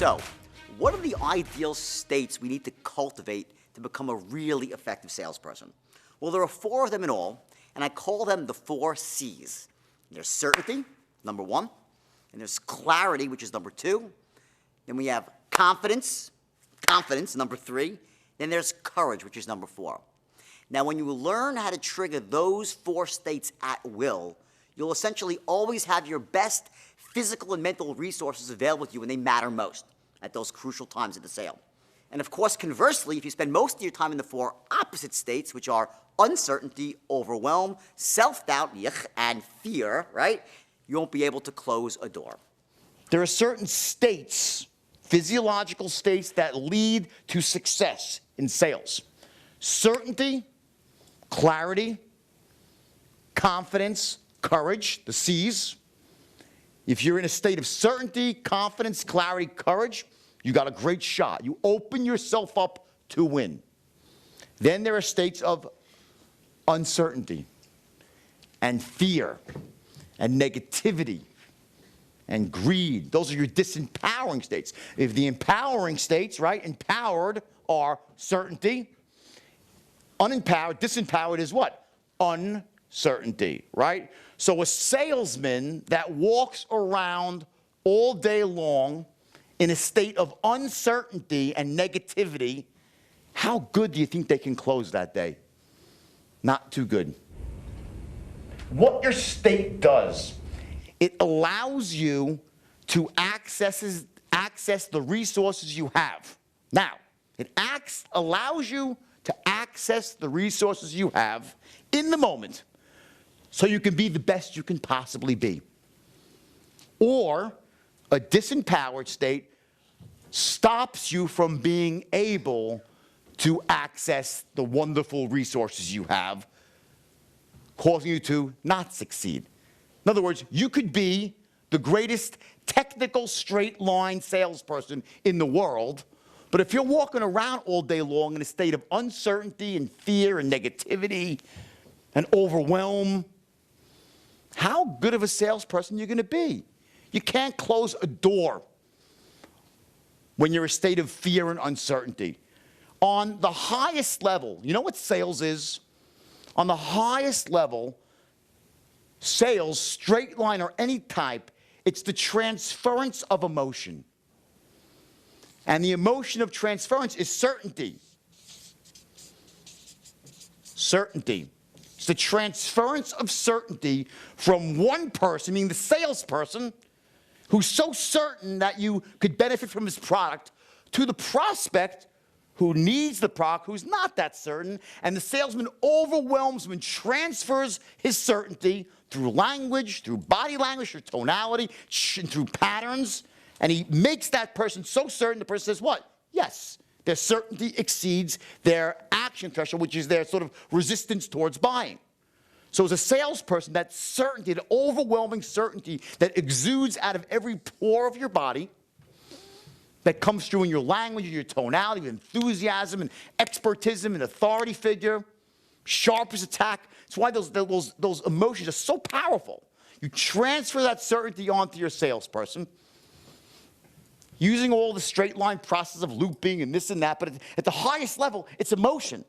So, what are the ideal states we need to cultivate to become a really effective salesperson? Well, there are 4 of them in all, and I call them the 4 C's. There's certainty, number 1, and there's clarity, which is number 2. Then we have confidence, number 3. Then there's courage, which is number 4. Now, when you learn how to trigger those 4 states at will, you'll essentially always have your best physical and mental resources available to you when they matter most at those crucial times of the sale. And of course, conversely, if you spend most of your time in the 4 opposite states, which are uncertainty, overwhelm, self-doubt, and fear, right, you won't be able to close a door. There are certain states, physiological states, that lead to success in sales. Certainty, clarity, confidence, courage, the C's. If you're in a state of certainty, confidence, clarity, courage, you got a great shot. You open yourself up to win. Then there are states of uncertainty and fear and negativity and greed. Those are your disempowering states. If the empowering states, right, empowered are certainty, unempowered, disempowered is what? Uncertainty, right? So a salesman that walks around all day long in a state of uncertainty and negativity, how good do you think they can close that day? Not too good. What your state does, it allows you to access the resources you have. Now, it allows you to access the resources you have in the moment so you can be the best you can possibly be. Or a disempowered state stops you from being able to access the wonderful resources you have, causing you to not succeed. In other words, you could be the greatest technical straight-line salesperson in the world, but if you're walking around all day long in a state of uncertainty and fear and negativity and overwhelm, how good of a salesperson are you going to be? You can't close a door when you're in a state of fear and uncertainty. On the highest level, you know what sales is? On the highest level, sales, straight line or any type, it's the transference of emotion. And the emotion of transference is certainty. Certainty. It's the transference of certainty from one person, meaning the salesperson, who's so certain that you could benefit from his product, to the prospect who needs the product, who's not that certain, and the salesman overwhelms him and transfers his certainty through language, through body language, through tonality, through patterns, and he makes that person so certain, the person says what? Yes. Their certainty exceeds their action threshold, which is their sort of resistance towards buying. So as a salesperson, that certainty, the overwhelming certainty that exudes out of every pore of your body, that comes through in your language, in your tonality, with enthusiasm and expertism and authority figure, sharp as attack. That's why those emotions are so powerful. You transfer that certainty onto your salesperson, using all the straight line process of looping and this and that, but at the highest level, it's emotion.